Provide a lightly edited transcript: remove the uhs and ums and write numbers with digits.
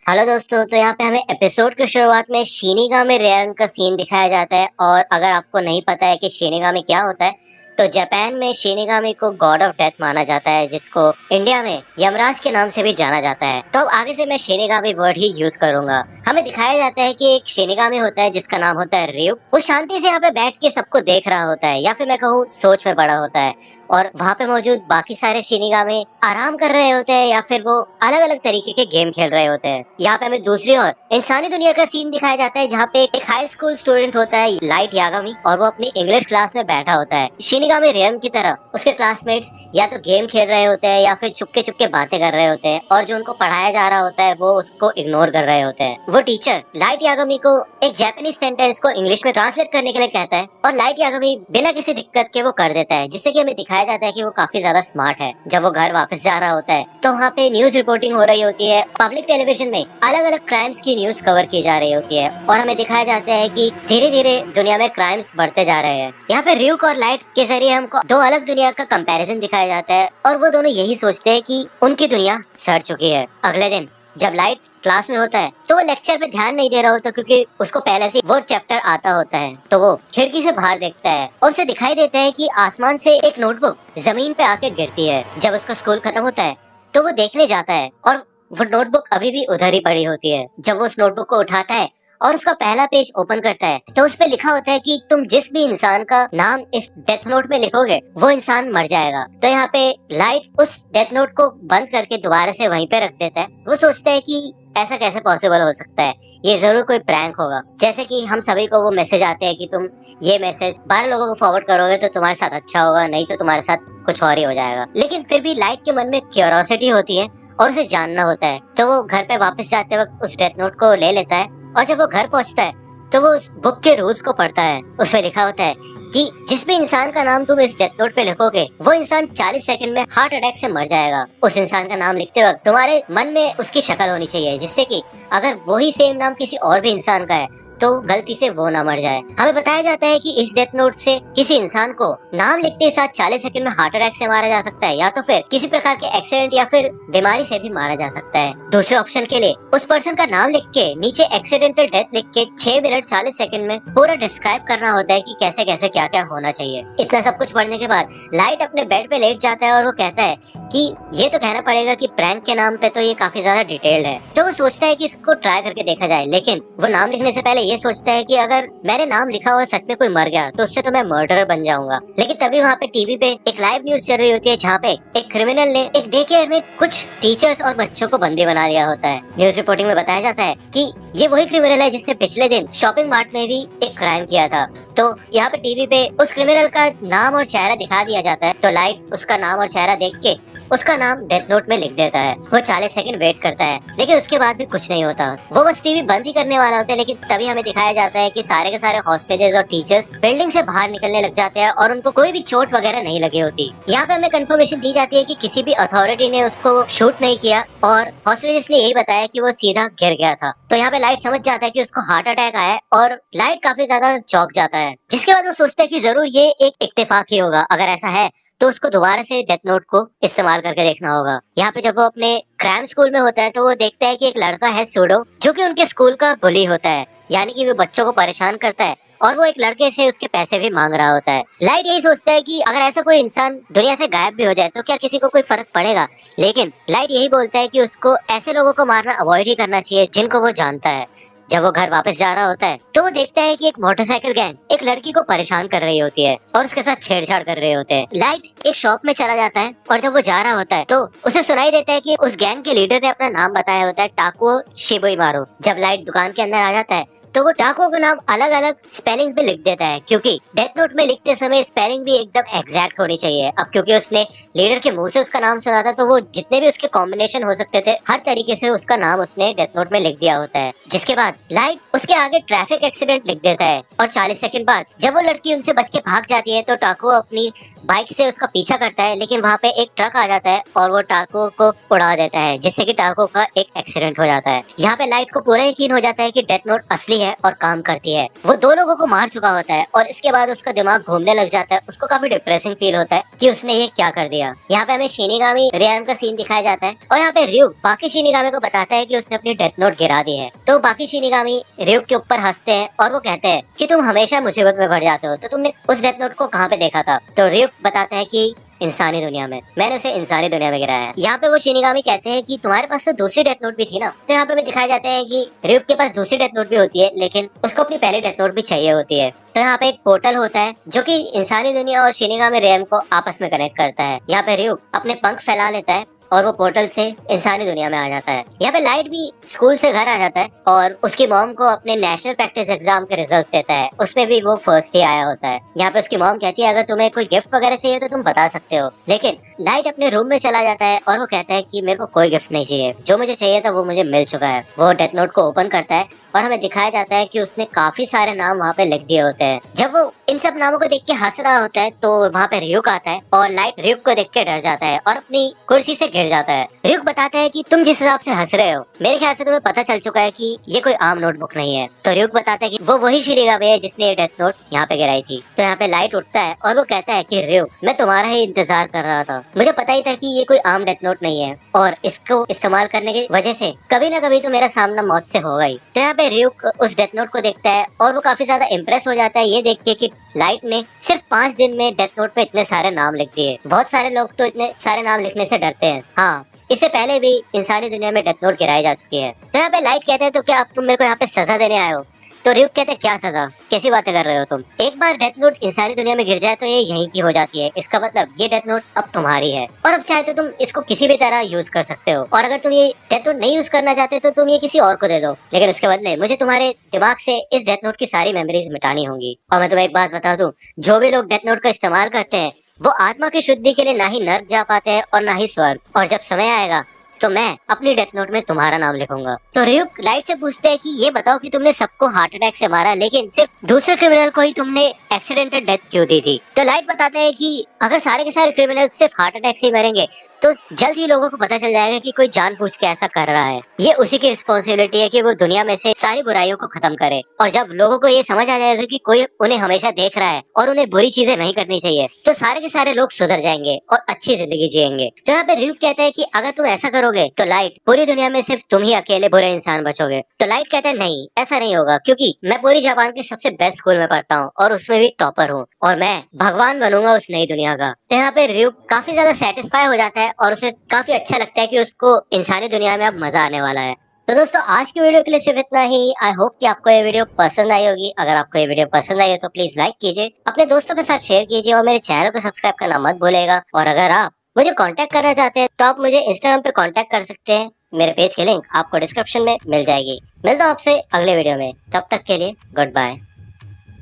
Hello दोस्तों, तो यहाँ पे हमें एपिसोड की शुरुआत में शिनिगामी रेयन का सीन दिखाया जाता है। और अगर आपको नहीं पता है कि शिनिगामी क्या होता है, तो जापान में शिनिगामी को गॉड ऑफ डेथ माना जाता है, जिसको इंडिया में यमराज के नाम से भी जाना जाता है। तो अब आगे से मैं शिनिगामी वर्ड ही यूज करूंगा। हमें दिखाया जाता है कि एक शिनिगामी होता है जिसका नाम होता है रयू। वो शांति से यहाँ पे बैठ के सबको देख रहा होता है, या फिर मैं कहूँ सोच में पड़ा होता है। और वहाँ पे मौजूद बाकी सारे शिनिगामी आराम कर रहे होते हैं, या फिर वो अलग अलग तरीके के गेम खेल रहे होते हैं। यहाँ पे हमें दूसरी ओर इंसानी दुनिया का सीन दिखाया जाता है, जहाँ पे एक हाई स्कूल स्टूडेंट होता है लाइट यागामी, और वो अपनी इंग्लिश क्लास में बैठा होता है। शिनिगामी रेयन की तरह उसके क्लासमेट्स या तो गेम खेल रहे होते हैं या फिर चुपके चुपके बातें कर रहे होते हैं, और जो उनको पढ़ाया जा रहा होता है वो उसको इग्नोर कर रहे होते हैं। वो टीचर लाइट यागामी को एक जापानीज सेंटेंस को इंग्लिश में ट्रांसलेट करने के लिए कहता है, और लाइट यागामी बिना किसी दिक्कत के वो कर देता है, जिससे कि हमें दिखाया जाता है कि वो काफी ज्यादा स्मार्ट है। जब वो घर वापस जा रहा होता है तो वहाँ पे न्यूज रिपोर्टिंग हो रही होती है। पब्लिक टेलीविजन में अलग अलग क्राइम्स की न्यूज कवर की जा रही होती है, और हमें दिखाया जाता है कि धीरे धीरे दुनिया में क्राइम्स बढ़ते जा रहे हैं। यहाँ पे र्यूक और लाइट के जरिए हमको दो अलग दुनिया का कंपैरिजन दिखाया जाता है, और वो दोनों यही सोचते हैं कि उनकी दुनिया सड़ चुकी है। अगले दिन जब लाइट क्लास में होता है तो वो लेक्चर पे ध्यान नहीं दे रहा होता, क्योंकि उसको पहले से वो चैप्टर आता होता है। तो वो खिड़की से बाहर देखता है और उसे दिखाई देता है कि आसमान से एक नोटबुक जमीन पे आके गिरती है। जब उसका स्कूल खत्म होता है तो वो देखने जाता है, और वो नोटबुक अभी भी उधर ही पड़ी होती है। जब वो उस नोटबुक को उठाता है और उसका पहला पेज ओपन करता है, तो उस पे लिखा होता है कि तुम जिस भी इंसान का नाम इस डेथ नोट में लिखोगे वो इंसान मर जाएगा। तो यहाँ पे लाइट उस डेथ नोट को बंद करके दोबारा से वहीं पे रख देता है। वो सोचता है कि ऐसा कैसे पॉसिबल हो सकता है, ये जरूर कोई प्रैंक होगा। जैसे कि हम सभी को वो मैसेज आते हैं कि तुम ये मैसेज 12 लोगों को फॉरवर्ड करोगे तो तुम्हारे साथ अच्छा होगा, नहीं तो तुम्हारे साथ कुछ और ही हो जाएगा। लेकिन फिर भी लाइट के मन में क्यूरियोसिटी होती है और उसे जानना होता है। तो वो घर पे वापस जाते वक्त उस डेथ नोट को ले लेता है, और जब वो घर पहुंचता है तो वो उस बुक के रूल्स को पढ़ता है। उसमें लिखा होता है कि जिस भी इंसान का नाम तुम इस डेथ नोट पे लिखोगे वो इंसान 40 सेकंड में हार्ट अटैक से मर जाएगा। उस इंसान का नाम लिखते वक्त तुम्हारे मन में उसकी शक्ल होनी चाहिए, जिससे कि अगर वही सेम नाम किसी और भी इंसान का है तो गलती से वो ना मर जाए। हमें बताया जाता है कि इस डेथ नोट से किसी इंसान को नाम लिखते साथ 40 सेकंड में हार्ट अटैक से मारा जा सकता है, या तो फिर किसी प्रकार के एक्सीडेंट या फिर बीमारी से भी मारा जा सकता है। दूसरे ऑप्शन के लिए उस पर्सन का नाम लिख के नीचे एक्सीडेंटल डेथ लिख के 6 मिनट 40 सेकंड में पूरा डिस्क्राइब करना होता है कि कैसे कैसे क्या क्या होना चाहिए। इतना सब कुछ पढ़ने के बाद लाइट अपने बेड पे लेट जाता है, और वो कहता है कि ये तो कहना पड़ेगा कि प्रैंक के नाम पे तो ये काफी ज्यादा डिटेल्ड है। तो वो सोचता है कि इसको ट्राई करके देखा जाए, लेकिन वो नाम लिखने से पहले ये सोचता है कि अगर मैंने नाम लिखा और सच में कोई मर गया तो उससे तो मैं मर्डरर बन जाऊंगा। लेकिन तभी वहाँ पे टीवी पे एक लाइव न्यूज चल रही होती है, जहाँ पे एक क्रिमिनल ने एक डे केयर में कुछ टीचर्स और बच्चों को बंदी बना लिया होता है। न्यूज रिपोर्टिंग में बताया जाता है कि ये वही क्रिमिनल है जिसने पिछले दिन शॉपिंग मार्ट में भी एक क्राइम किया था। तो यहाँ पे टीवी पे उस क्रिमिनल का नाम और चेहरा दिखा दिया जाता है। तो लाइट उसका नाम और चेहरा देख के उसका नाम डेथ नोट में लिख देता है। वो 40 सेकंड वेट करता है, लेकिन उसके बाद भी कुछ नहीं होता। वो बस टीवी बंद ही करने वाला होता है, लेकिन तभी हमें दिखाया जाता है कि सारे के सारे हॉस्टेजेस और टीचर्स बिल्डिंग से बाहर निकलने लग जाते हैं, और उनको कोई भी चोट वगैरह नहीं लगी होती। यहाँ पे हमें कंफर्मेशन दी जाती है कि किसी भी अथॉरिटी ने उसको शूट नहीं किया, और हॉस्टेजेस ने यही बताया कि वो सीधा गिर गया था। तो यहाँ पे लाइट समझ जाता है कि उसको हार्ट अटैक आया है, और लाइट काफी ज्यादा चौंक जाता है। जिसके बाद वो सोचता है कि जरूर ये एक इत्तेफाक ही होगा। अगर ऐसा है तो उसको दोबारा से डेथ नोट को इस्तेमाल करके देखना होगा। यहाँ पे जब वो अपने क्राइम स्कूल में होता है तो वो देखता है कि एक लड़का है सूडो, जो कि उनके स्कूल का बुली होता है, यानी कि वो बच्चों को परेशान करता है, और वो एक लड़के से उसके पैसे भी मांग रहा होता है। लाइट यही सोचता है कि अगर ऐसा कोई इंसान दुनिया से गायब भी हो जाए तो क्या किसी को कोई फर्क पड़ेगा। लेकिन लाइट यही बोलता है कि उसको ऐसे लोगों को मारना अवॉइड ही करना चाहिए जिनको वो जानता है। जब वो घर वापस जा रहा होता है तो वो देखता है कि एक मोटरसाइकिल गैंग एक लड़की को परेशान कर रही होती है और उसके साथ छेड़छाड़ कर रहे होते हैं। लाइट एक शॉप में चला जाता है, और जब वो जा रहा होता है तो उसे सुनाई देता है कि उस गैंग के लीडर ने अपना नाम बताया होता है, टाकुओ शिबुइमारू। जब लाइट दुकान के अंदर आ जाता है तो वो टाकुओ का नाम अलग अलग स्पेलिंग्स में लिख देता है, क्योंकि डेथ नोट में लिखते समय स्पेलिंग भी एकदम एग्जैक्ट होनी चाहिए। अब क्योंकि उसने लीडर के मुंह से उसका नाम सुना था, तो वो जितने भी उसके कॉम्बिनेशन हो सकते थे हर तरीके से उसका नाम उसने डेथ नोट में लिख दिया होता है। जिसके बाद लाइट उसके आगे ट्रैफिक एक्सीडेंट लिख देता है, और 40 सेकंड बाद जब वो लड़की उनसे बच के भाग जाती है तो टाकुओ अपनी बाइक से उसका पीछा करता है, लेकिन वहाँ पे एक ट्रक आ जाता है और वो टाको को उड़ा देता है, जिससे कि टाको का एक एक्सीडेंट हो जाता है। यहाँ पे लाइट को पूरा यकीन हो जाता है कि डेथ नोट असली है और काम करती है। वो 2 लोगों को मार चुका होता है और इसके बाद उसका दिमाग घूमने लग जाता है। उसको काफी डिप्रेसिंग फील होता है कि उसने ये क्या कर दिया। यहाँ पे हमें शिनिगामी रेयन का सीन दिखाया जाता है और यहाँ पे ryuk बाकी शिनिगामी को बताता है कि उसने अपनी डेथ नोट गिरा दी है। तो बाकी शिनिगामी ryuk के ऊपर हंसते हैं और वो कहते हैं कि तुम हमेशा मुसीबत में पड़ जाते हो, तो तुमने उस डेथ नोट को कहाँ पे देखा था? तो ryuk बताता है कि इंसानी दुनिया में, मैंने उसे इंसानी दुनिया में गिराया है। यहाँ पे वो शिनिगामी कहते हैं कि तुम्हारे पास तो दूसरी डेथ नोट भी थी ना। तो यहाँ पे हमें दिखाया जाता है कि ryuk के पास दूसरी डेथ नोट भी होती है, लेकिन उसको अपनी पहली डेथ नोट भी चाहिए होती है। तो यहाँ पे एक पोर्टल होता है जो कि इंसानी दुनिया और शिनिगामी रेयन को आपस में कनेक्ट करता है। यहाँ पे ryuk अपने पंख फैला लेता है और वो पोर्टल से इंसानी दुनिया में आ जाता है। यहाँ पे लाइट भी स्कूल से घर आ जाता है और उसकी मॉम को अपने नेशनल प्रैक्टिस एग्जाम के रिजल्ट्स देता है। उसमें भी वो फर्स्ट ही आया होता है। यहाँ पे उसकी मॉम कहती है अगर तुम्हें कोई गिफ्ट वगैरह चाहिए तो तुम बता सकते हो, लेकिन लाइट अपने रूम में चला जाता है और वो कहता है कि मेरे को कोई गिफ्ट नहीं चाहिए, जो मुझे चाहिए था वो मुझे मिल चुका है। वो डेथ नोट को ओपन करता है और हमें दिखाया जाता है कि उसने काफी सारे नाम वहाँ पे लिख दिए होते हैं। जब वो इन सब नामों को देख के हंस रहा होता है तो वहाँ पे ryuk आता है और लाइट ryuk को देख के डर जाता है और अपनी कुर्सी से गिर जाता है। ryuk बताता है कि तुम जिस हिसाब से हंस रहे हो, मेरे ख्याल से तुम्हें पता चल चुका है कि ये कोई आम नोटबुक नहीं है। तो ryuk बताता है कि वो वही शिनिगामी है जिसने ये डेथ नोट यहाँ पे गिराई थी। तो यहाँ पे लाइट उठता है और वो कहता है कि ryuk मैं तुम्हारा ही इंतजार कर रहा था, मुझे पता ही था कि ये कोई आम डेथ नोट नहीं है और इसको इस्तेमाल करने की वजह से कभी ना कभी तो मेरा सामना मौत से होगा ही। तो यहाँ पे ryuk उस डेथ नोट को देखता है और वो काफी ज्यादा इम्प्रेस हो जाता है ये देख के कि लाइट ने सिर्फ 5 दिन में डेथ नोट पे इतने सारे नाम लिख दिए। बहुत सारे लोग तो इतने सारे नाम लिखने से डरते हैं। हाँ, इससे पहले भी इंसानी दुनिया में डेथ नोट गिराई जा चुकी है। तो यहाँ पे लाइट कहते हैं तो क्या अब तुम मेरे को यहाँ पे सजा देने आए हो? तो ryuk कहते हैं क्या सजा, कैसी बातें कर रहे हो तुम? एक बार डेथ नोट इंसानी दुनिया में गिर जाए तो ये यहीं की हो जाती है। इसका मतलब ये डेथ नोट अब तुम्हारी है और अब चाहे तो तुम इसको किसी भी तरह यूज कर सकते हो। और अगर तुम ये डेथ नोट नहीं यूज करना चाहते तो तुम ये किसी और को दे दो, लेकिन उसके बदले मुझे तुम्हारे दिमाग से इस डेथ नोट की सारी मेमोरीज मिटानी होंगी। और मैं तुम्हें एक बात बता दूं, जो भी लोग डेथ नोट का इस्तेमाल करते हैं वो आत्मा की शुद्धि के लिए ना ही नर्क जा पाते हैं और ना ही स्वर्ग। और जब समय आएगा तो मैं अपनी डेथ नोट में तुम्हारा नाम लिखूंगा। तो ryuk लाइट से पूछते हैं कि ये बताओ कि तुमने सबको हार्ट अटैक से मारा, लेकिन सिर्फ दूसरे क्रिमिनल को ही तुमने एक्सीडेंटल डेथ क्यों दी थी? तो लाइट बताते हैं कि अगर सारे के सारे क्रिमिनल सिर्फ हार्ट अटैक से ही मरेंगे तो जल्द ही लोगों को पता चल जाएगा कि कोई जानबूझ के ऐसा कर रहा है। ये उसी की रिस्पॉन्सिबिलिटी है कि वो दुनिया में से सारी बुराइयों को खत्म करे। और जब लोगों को ये समझ आ जाएगा कि कोई उन्हें हमेशा देख रहा है और उन्हें बुरी चीजें नहीं करनी चाहिए, तो सारे के सारे लोग सुधर जाएंगे और अच्छी जिंदगी जिएंगे। तो यहाँ पे ryuk कहता है कि अगर तुम ऐसा करोगे तो लाइट पूरी दुनिया में सिर्फ तुम ही अकेले बुरे इंसान बचोगे। तो लाइट कहता है नहीं, ऐसा नहीं होगा, क्योंकि मैं पूरी जापान के सबसे बेस्ट स्कूल में पढ़ता हूँ और उसमें भी टॉपर हूँ और मैं भगवान बनूंगा उस नई दुनिया का। तो यहाँ पे ryuk काफी ज्यादा सेटिस्फाई हो जाता है और उसे काफी अच्छा लगता है कि उसको इंसानी दुनिया में अब मजा आने वाला है। तो दोस्तों आज की वीडियो के लिए सिर्फ इतना ही। आई होप कि आपको ये वीडियो पसंद आई होगी। अगर आपको ये वीडियो पसंद आई हो तो प्लीज लाइक कीजिए, अपने दोस्तों के साथ शेयर कीजिए और मेरे चैनल को सब्सक्राइब करना मत भूलेगा। और अगर आप मुझे कांटेक्ट करना चाहते हैं तो आप मुझे इंस्टाग्राम पे कांटेक्ट कर सकते हैं। मेरे पेज की लिंक आपको डिस्क्रिप्शन में मिल जाएगी। मिलता हूँ आपसे अगले वीडियो में, तब तक के लिए गुड बाय।